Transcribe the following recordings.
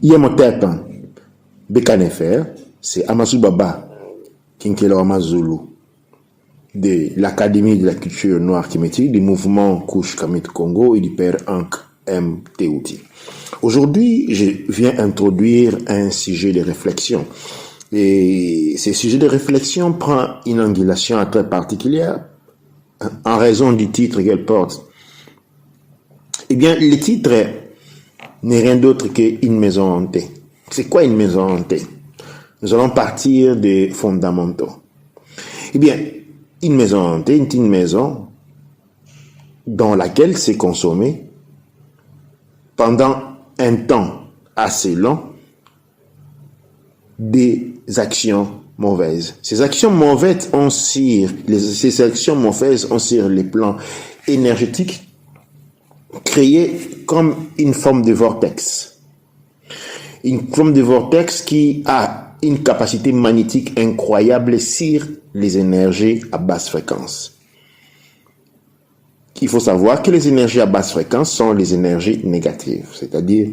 Yemotep, Bekanefer, c'est Amasou Baba, Kinkelo Amazulu, de l'Académie de la culture noire Kimeti, du mouvement Couche Kamit Congo et du père Hank M. Teuti. Aujourd'hui, je viens introduire un sujet de réflexion. Et ce sujet de réflexion prend une angulation très particulière en raison du titre qu'elle porte. Eh bien, le titre n'est rien d'autre qu'une maison hantée. C'est quoi une maison hantée? Nous allons partir des fondamentaux. Eh bien, une maison hantée est une maison dans laquelle s'est consommé pendant un temps assez long des actions mauvaises. Ces actions mauvaises ont sur les plans énergétiques créé comme une forme de vortex. Une forme de vortex qui a une capacité magnétique incroyable sur les énergies à basse fréquence. Il faut savoir que les énergies à basse fréquence sont les énergies négatives, c'est-à-dire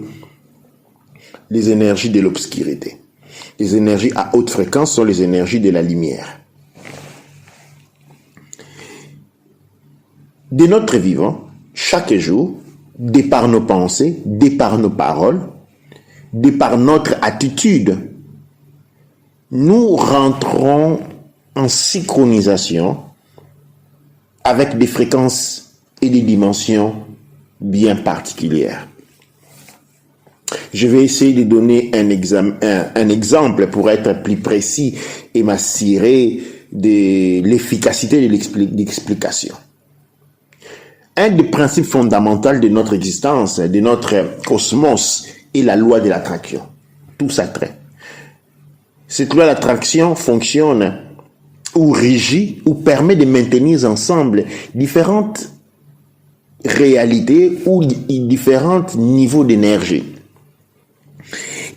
les énergies de l'obscurité. Les énergies à haute fréquence sont les énergies de la lumière. De notre vivant, chaque jour, de par nos pensées, de par nos paroles, de par notre attitude, nous rentrons en synchronisation avec des fréquences et des dimensions bien particulières. Je vais essayer de donner un exemple pour être plus précis et m'assurer de l'efficacité de l'explication. Un des principes fondamentaux de notre existence, de notre cosmos, est la loi de l'attraction. Tout s'attrait. Cette loi de l'attraction fonctionne ou régit ou permet de maintenir ensemble différentes réalités ou différents niveaux d'énergie.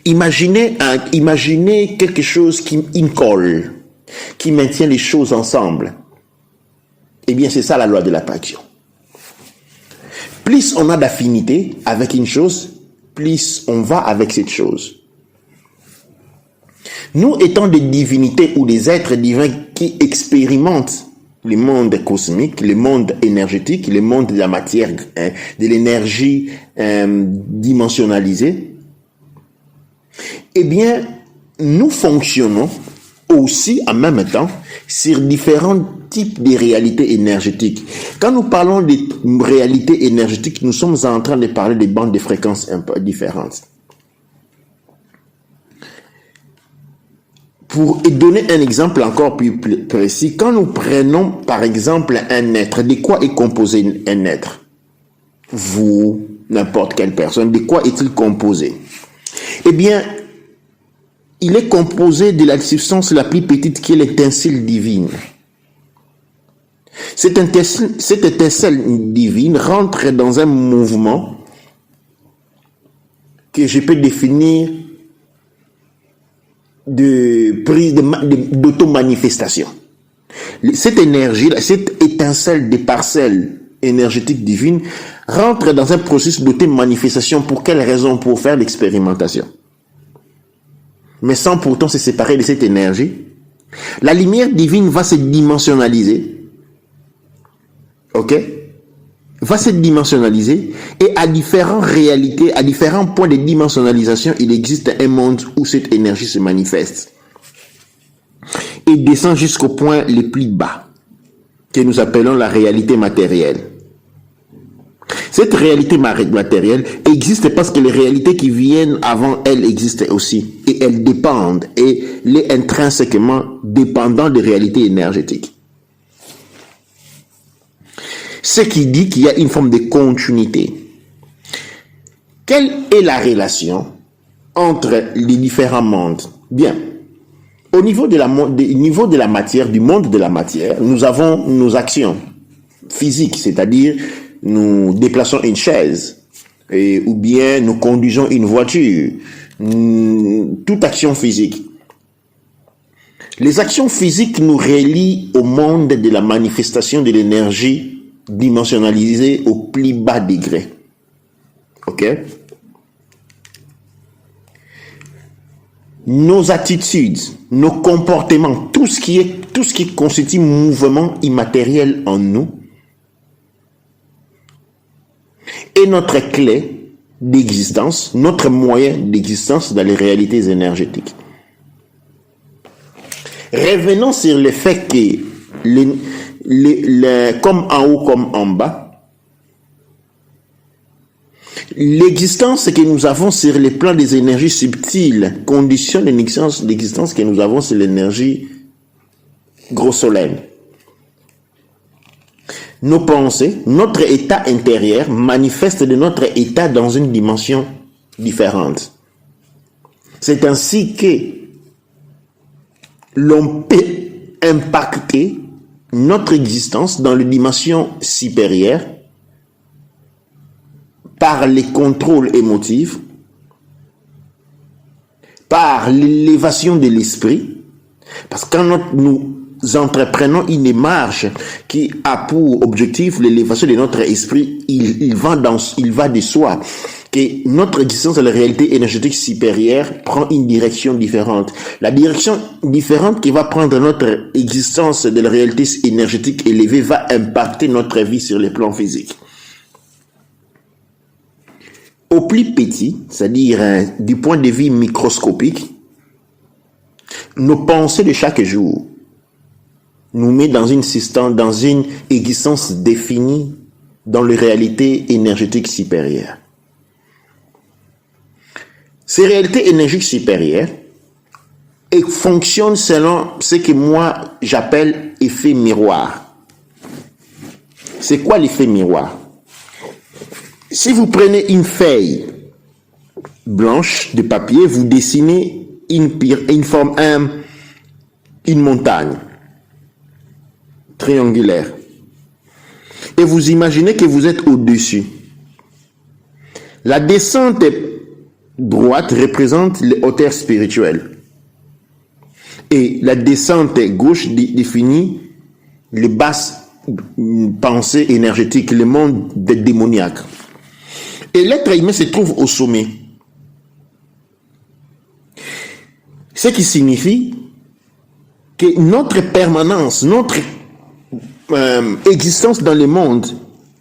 Imaginez quelque chose qui colle, qui maintient les choses ensemble. Eh bien, c'est ça la loi de l'attraction. Plus on a d'affinité avec une chose, plus on va avec cette chose. Nous étant des divinités ou des êtres divins qui expérimentent le monde cosmique, le monde énergétique, le monde de la matière, de l'énergie dimensionnalisée, eh bien, nous fonctionnons aussi en même temps sur différents types de réalités énergétiques. Quand nous parlons de réalités énergétiques, nous sommes en train de parler des bandes de fréquences un peu différentes. Pour donner un exemple encore plus précis, quand nous prenons par exemple un être, de quoi est composé un être? Vous, n'importe quelle personne, de quoi est-il composé? Eh bien, il est composé de la substance la plus petite qui est l'étincelle divine. Cette étincelle divine rentre dans un mouvement que je peux définir d'auto-manifestation. Cette énergie, cette étincelle des parcelles énergétiques divines rentre dans un processus d'auto-manifestation. Pour quelle raison? Pour faire l'expérimentation. Mais sans pourtant se séparer de cette énergie. La lumière divine va se dimensionnaliser. Ok? Va se dimensionnaliser et à différentes réalités, à différents points de dimensionnalisation, il existe un monde où cette énergie se manifeste et descend jusqu'au point le plus bas que nous appelons la réalité matérielle. Cette réalité matérielle existe parce que les réalités qui viennent avant elle existent aussi et elles dépendent et les intrinsèquement dépendant des réalités énergétiques. Ce qui dit qu'il y a une forme de continuité. Quelle est la relation entre les différents mondes? Bien, au niveau de la matière, du monde de la matière, nous avons nos actions physiques, c'est-à-dire nous déplaçons une chaise, ou bien nous conduisons une voiture, toute action physique. Les actions physiques nous relient au monde de la manifestation de l'énergie dimensionnalisée au plus bas degré. Ok? nos attitudes, nos comportements, tout ce qui constitue mouvement immatériel en nous est notre clé d'existence, notre moyen d'existence dans les réalités énergétiques. Revenons sur le fait que, comme en haut, comme en bas, l'existence que nous avons sur le plan des énergies subtiles conditionne l'existence que nous avons sur l'énergie grossolaine. Nos pensées, notre état intérieur manifeste de notre état dans une dimension différente. C'est ainsi que l'on peut impacter notre existence dans les dimensions supérieures par les contrôles émotifs, par l'élévation de l'esprit, parce que quand nous entreprenons une démarche qui a pour objectif l'élévation de notre esprit, il va de soi que notre existence dans la réalité énergétique supérieure prend une direction différente. La direction différente qui va prendre notre existence de la réalité énergétique élevée va impacter notre vie sur le plan physique. Au plus petit, c'est-à-dire du point de vue microscopique, nos pensées de chaque jour nous mettent dans une existence définie dans les réalités énergétiques supérieures. Ces réalités énergétiques supérieures fonctionnent selon ce que moi j'appelle effet miroir. C'est quoi l'effet miroir? Si vous prenez une feuille blanche de papier, vous dessinez une montagne triangulaire et vous imaginez que vous êtes au-dessus. La descente droite représente les hauteurs spirituelles et la descente gauche définit les basses pensées énergétiques, le monde des démoniaques. Et l'être humain se trouve au sommet. Ce qui signifie que notre permanence, notre existence dans le monde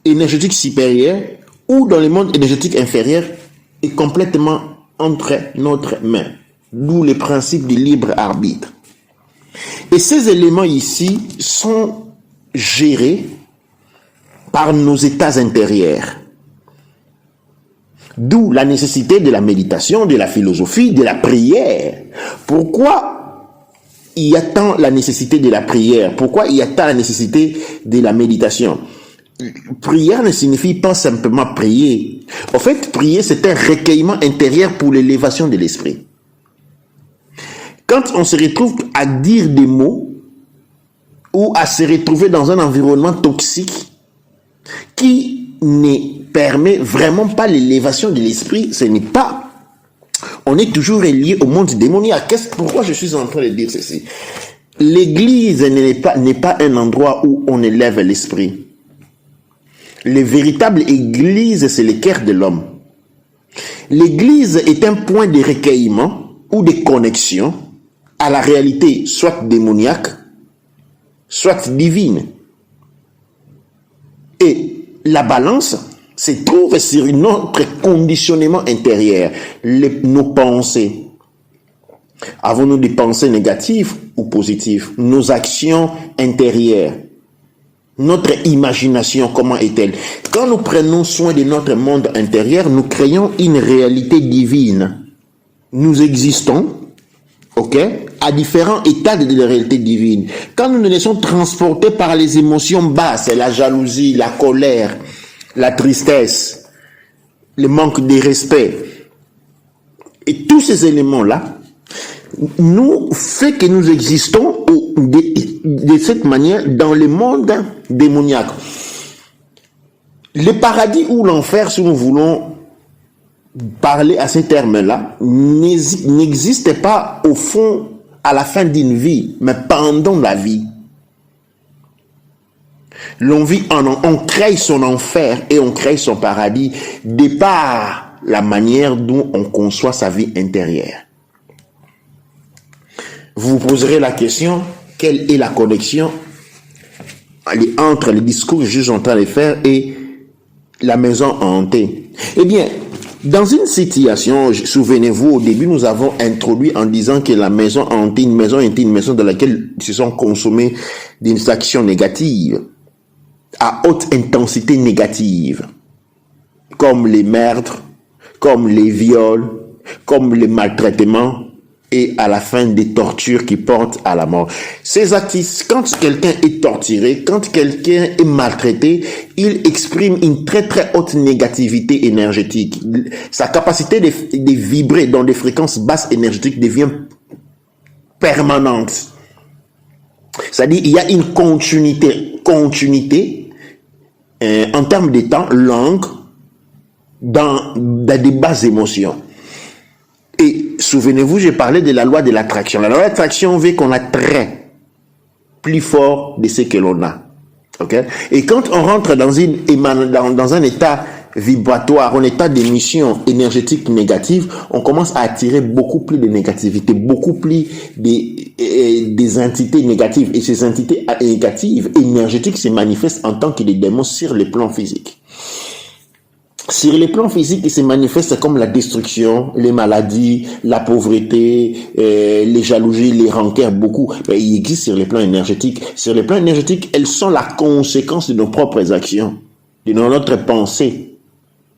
énergétique supérieur ou dans le monde énergétique inférieur est complètement entre notre main. D'où le principe du libre arbitre. Et ces éléments ici sont gérés par nos états intérieurs. D'où la nécessité de la méditation, de la philosophie, de la prière. Pourquoi il y a tant la nécessité de la prière? Pourquoi il y a tant la nécessité de la méditation? Prière ne signifie pas simplement prier. En fait, prier, c'est un recueillement intérieur pour l'élévation de l'esprit. Quand on se retrouve à dire des mots ou à se retrouver dans un environnement toxique qui ne permet vraiment pas l'élévation de l'esprit, ce n'est pas... On est toujours lié au monde démoniaque. Pourquoi je suis en train de dire ceci? L'église n'est pas un endroit où on élève l'esprit. La véritable église, c'est le cœur de l'homme. L'église est un point de recueillement ou de connexion à la réalité, soit démoniaque, soit divine. Et la balance se trouve sur notre conditionnement intérieur, nos pensées. Avons-nous des pensées négatives ou positives? Nos actions intérieures, notre imagination, comment est-elle? Quand nous prenons soin de notre monde intérieur, nous créons une réalité divine. Nous existons, à différents états de la réalité divine. Quand nous nous laissons transporter par les émotions basses, la jalousie, la colère, la tristesse, le manque de respect, et tous ces éléments-là, nous fait que nous existons de cette manière dans le monde démoniaque. Le paradis ou l'enfer, si nous voulons parler à ces termes-là, n'existe pas au fond à la fin d'une vie, mais pendant la vie. On crée son enfer et on crée son paradis de par la manière dont on conçoit sa vie intérieure. vous vous poserez la question, quelle est la connexion entre le discours que je suis en train de faire et la maison hantée? Eh bien, dans une situation, souvenez-vous, au début, nous avons introduit en disant que la maison hantée, une maison était une maison dans laquelle se sont consommées des actions négatives, à haute intensité négative, comme les meurtres, comme les viols, comme les maltraitements, et à la fin des tortures qui portent à la mort. Ces actes, quand quelqu'un est torturé, quand quelqu'un est maltraité, il exprime une très très haute négativité énergétique. Sa capacité de vibrer dans des fréquences basses énergétiques devient permanente. C'est-à-dire il y a une continuité en termes de temps longue dans des basses émotions. Et souvenez-vous, j'ai parlé de la loi de l'attraction. La loi de l'attraction veut qu'on attrait plus fort de ce que l'on a. Okay? Et quand on rentre dans un état vibratoire, un état d'émission énergétique négative, on commence à attirer beaucoup plus de négativité, beaucoup plus des entités négatives. Et ces entités négatives, énergétiques, se manifestent en tant que des démons sur le plan physique. Sur les plans physiques, il se manifeste comme la destruction, les maladies, la pauvreté, les jalousies, les rancœurs, beaucoup. Mais il existe sur les plans énergétiques. Sur les plans énergétiques, elles sont la conséquence de nos propres actions, de notre pensée,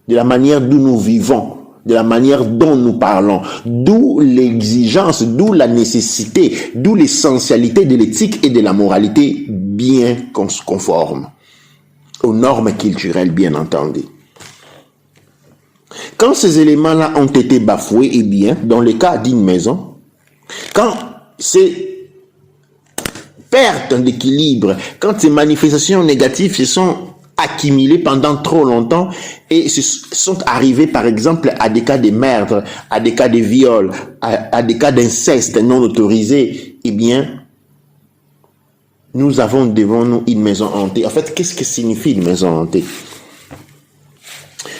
de la manière dont nous vivons, de la manière dont nous parlons. D'où l'exigence, d'où la nécessité, d'où l'essentialité de l'éthique et de la moralité bien conforme aux normes culturelles, bien entendu. Quand ces éléments-là ont été bafoués, eh bien, dans le cas d'une maison, quand ces pertes d'équilibre, quand ces manifestations négatives se sont accumulées pendant trop longtemps et sont arrivées, par exemple, à des cas de meurtre, à des cas de viol, à des cas d'inceste non autorisé, eh bien, nous avons devant nous une maison hantée. En fait, qu'est-ce que signifie une maison hantée?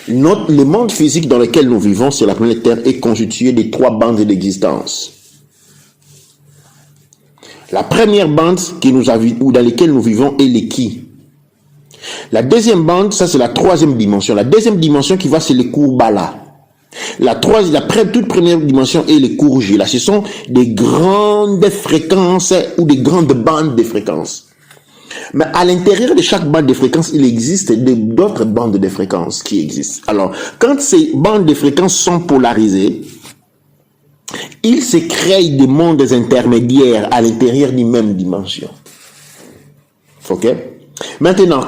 Le monde physique dans lequel nous vivons sur la planète Terre est constitué de 3 bandes d'existence. La première bande dans laquelle nous vivons est les ki. La deuxième bande, ça c'est la 3e dimension. La deuxième dimension qui va, c'est les Kurbala. Toute première dimension est les Kurjila. Ce sont des grandes fréquences ou des grandes bandes de fréquences. Mais à l'intérieur de chaque bande de fréquences, il existe d'autres bandes de fréquences qui existent. Alors, quand ces bandes de fréquences sont polarisées, il se crée des mondes intermédiaires à l'intérieur d'une même dimension. Ok? Maintenant,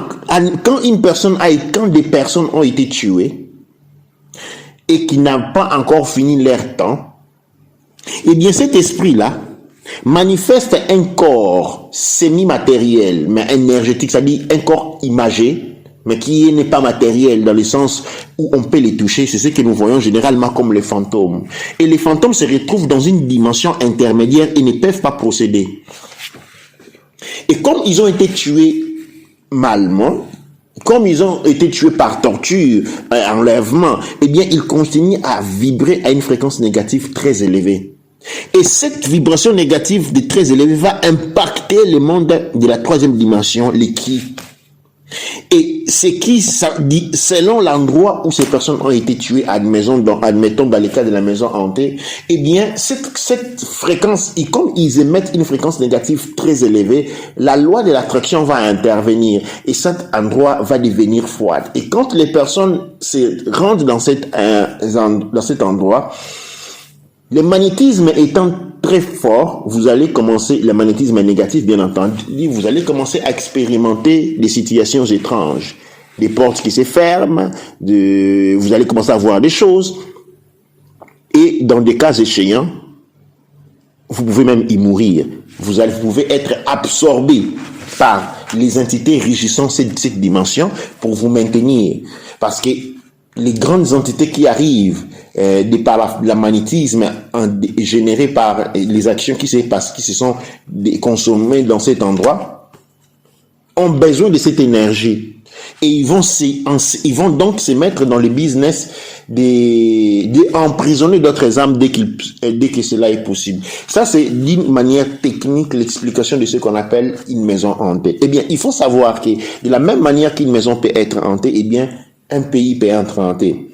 quand des personnes ont été tuées et qui n'ont pas encore fini leur temps, eh bien cet esprit-là manifeste un corps semi-matériel, mais énergétique, c'est-à-dire un corps imagé, mais qui n'est pas matériel dans le sens où on peut les toucher. C'est ce que nous voyons généralement comme les fantômes. Et les fantômes se retrouvent dans une dimension intermédiaire et ne peuvent pas procéder. Et comme ils ont été tués malement, comme ils ont été tués par torture, enlèvement, eh bien ils continuent à vibrer à une fréquence négative très élevée. Et cette vibration négative de très élevée va impacter le monde de la 3e dimension, les ki. Et c'est qui, selon l'endroit où ces personnes ont été tuées, admettons dans le cas de la maison hantée, eh bien, cette fréquence, comme ils émettent une fréquence négative très élevée, la loi de l'attraction va intervenir et cet endroit va devenir froid. Et quand les personnes se rendent dans cet endroit, le magnétisme étant très fort, le magnétisme négatif bien entendu, vous allez commencer à expérimenter des situations étranges, des portes qui se ferment, vous allez commencer à voir des choses, et dans des cas échéants, vous pouvez même y mourir. Vous pouvez être absorbé par les entités régissant cette dimension pour vous maintenir, parce que les grandes entités qui arrivent par le magnétisme généré par les actions qui se sont consommées dans cet endroit ont besoin de cette énergie. Et ils vont donc se mettre dans le business d'emprisonner d'autres âmes dès que cela est possible. Ça, c'est d'une manière technique l'explication de ce qu'on appelle une maison hantée. Eh bien, il faut savoir que de la même manière qu'une maison peut être hantée, eh bien, un pays peut être hanté.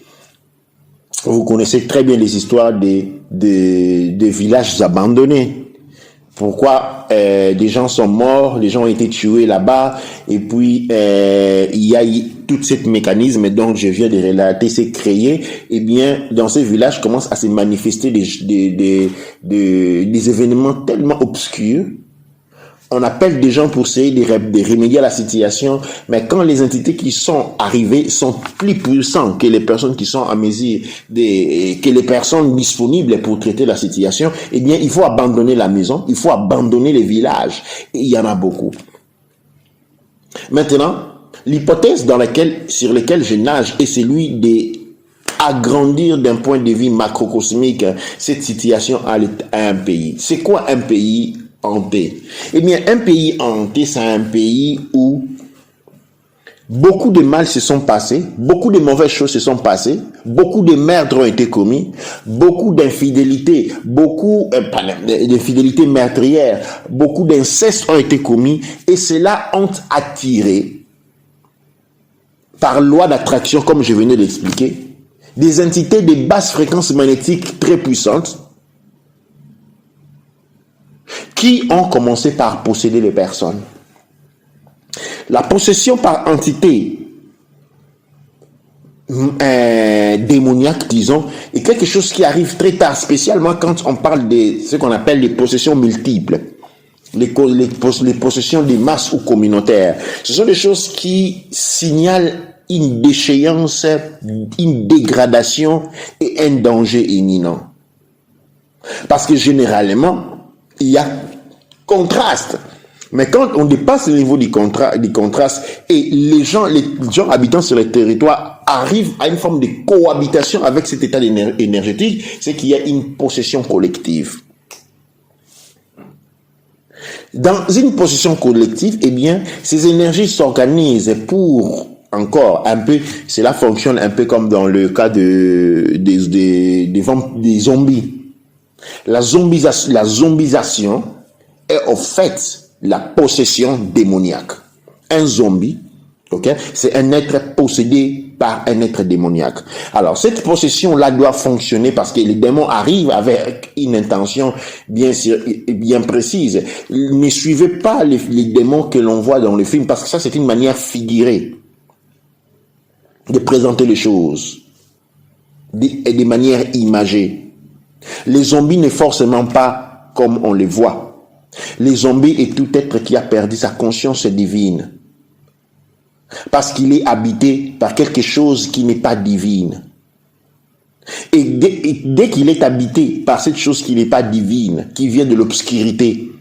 Vous connaissez très bien les histoires des villages abandonnés. Pourquoi des gens sont morts, les gens ont été tués là-bas, et puis il y a tout ce mécanisme dont je viens de relater, c'est créé. Eh bien, dans ces villages commencent à se manifester des événements tellement obscurs. On appelle des gens pour essayer de remédier à la situation, mais quand les entités qui sont arrivées sont plus puissantes que les personnes qui sont à mesure, que les personnes disponibles pour traiter la situation, eh bien, il faut abandonner la maison, il faut abandonner les villages. Et il y en a beaucoup. Maintenant, l'hypothèse sur laquelle je nage est celui d'agrandir d'un point de vue macrocosmique cette situation à un pays. C'est quoi un pays hanté? Eh bien, un pays hanté, c'est un pays où beaucoup de mal se sont passés, beaucoup de mauvaises choses se sont passées, beaucoup de meurtres ont été commis, beaucoup d'infidélités, d'infidélités meurtrières, beaucoup d'incestes ont été commis, et cela ont attiré, par loi d'attraction, comme je venais d'expliquer, des entités de basse fréquence magnétique très puissantes, qui ont commencé par posséder les personnes. La possession par entité démoniaque, disons, est quelque chose qui arrive très tard, spécialement quand on parle de ce qu'on appelle les possessions multiples, les possessions des masses ou communautaires. Ce sont des choses qui signalent une déchéance, une dégradation et un danger imminent. Parce que généralement, il y a contraste. Mais quand on dépasse le niveau du contraste et les gens habitant sur le territoire arrivent à une forme de cohabitation avec cet état énergétique, c'est qu'il y a une possession collective. Dans une possession collective, eh bien, ces énergies s'organisent pour encore un peu, cela fonctionne un peu comme dans le cas des zombies. La zombisation est au fait la possession démoniaque. Un zombie, c'est un être possédé par un être démoniaque. Alors, cette possession-là doit fonctionner parce que les démons arrivent avec une intention bien précise. Ne suivez pas les démons que l'on voit dans le film, parce que ça, c'est une manière figurée de présenter les choses et de manière imagée. Les zombies n'est forcément pas comme on les voit. Les zombies est tout être qui a perdu sa conscience divine. Parce qu'il est habité par quelque chose qui n'est pas divine. Et dès qu'il est habité par cette chose qui n'est pas divine, qui vient de l'obscurité,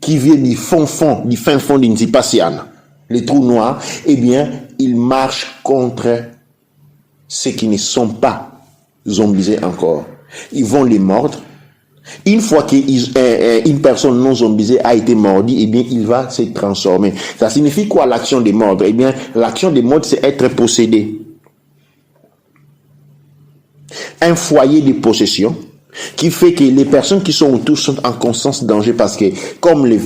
qui vient du fin fond d'Inzipatian, les trous noirs, eh bien, il marche contre ceux qui ne sont pas zombisés encore. Ils vont les mordre. Une fois qu'une personne non zombisée a été mordie, eh bien, il va se transformer. Ça signifie quoi l'action des mordre? Eh bien, l'action des mordre, c'est être possédé. Un foyer de possession qui fait que les personnes qui sont autour sont en constant danger parce que, comme les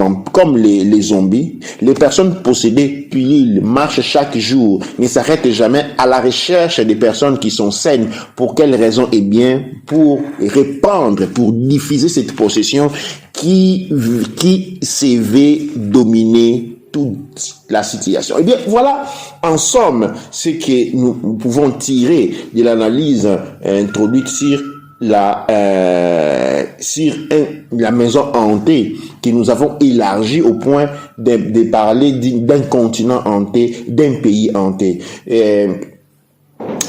zombies, les personnes possédées, puis ils marchent chaque jour, ne s'arrêtent jamais à la recherche des personnes qui sont saines. Pour quelle raison? Eh bien, pour répandre, pour diffuser cette possession qui se veut dominer toute la situation. Eh bien, voilà, en somme, ce que nous pouvons tirer de l'analyse introduite sur la maison hantée, que nous avons élargi au point de parler d'un continent hanté, d'un pays hanté.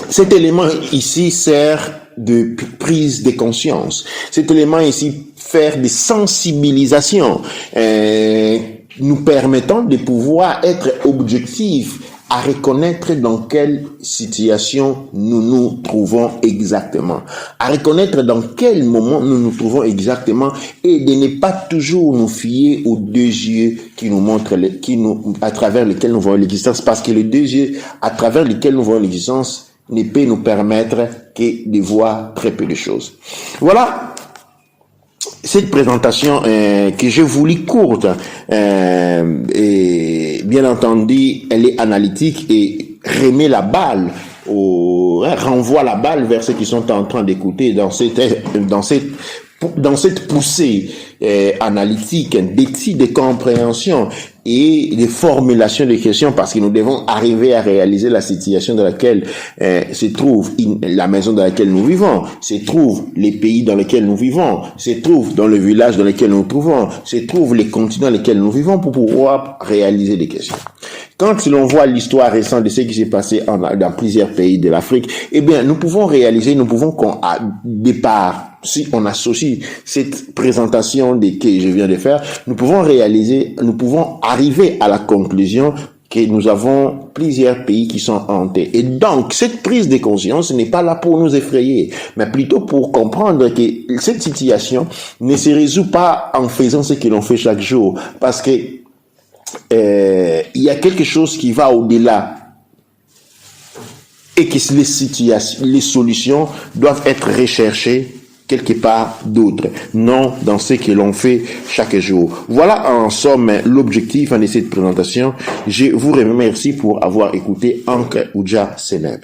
Cet élément ici sert de prise de conscience. Cet élément ici faire des sensibilisations, nous permettant de pouvoir être objectifs à reconnaître dans quelle situation nous nous trouvons exactement, à reconnaître dans quel moment nous nous trouvons exactement et de ne pas toujours nous fier aux deux yeux qui nous montrent, à travers lesquels nous voyons l'existence, parce que les deux yeux à travers lesquels nous voyons l'existence ne peut nous permettre que de voir très peu de choses. Voilà cette présentation que je vous lis courte, et bien entendu, elle est analytique et remet la balle renvoie la balle vers ceux qui sont en train d'écouter dans cette poussée analytique, d'éthique, de compréhension et de formulation de questions, parce que nous devons arriver à réaliser la situation dans laquelle se trouve la maison dans laquelle nous vivons, se trouve les pays dans lesquels nous vivons, se trouve dans le village dans lequel nous nous trouvons, se trouve les continents dans lesquels nous vivons, pour pouvoir réaliser des questions. Quand l'on voit l'histoire récente de ce qui s'est passé dans plusieurs pays de l'Afrique, eh bien, nous pouvons à départ, si on associe cette présentation que je viens de faire, nous pouvons arriver à la conclusion que nous avons plusieurs pays qui sont hantés. Et donc, cette prise de conscience n'est pas là pour nous effrayer, mais plutôt pour comprendre que cette situation ne se résout pas en faisant ce que l'on fait chaque jour, parce que il y a quelque chose qui va au-delà et que les solutions doivent être recherchées quelque part d'autre, non dans ce que l'on fait chaque jour. Voilà en somme l'objectif de cette présentation. Je vous remercie pour avoir écouté Ankh Oudja Seneb.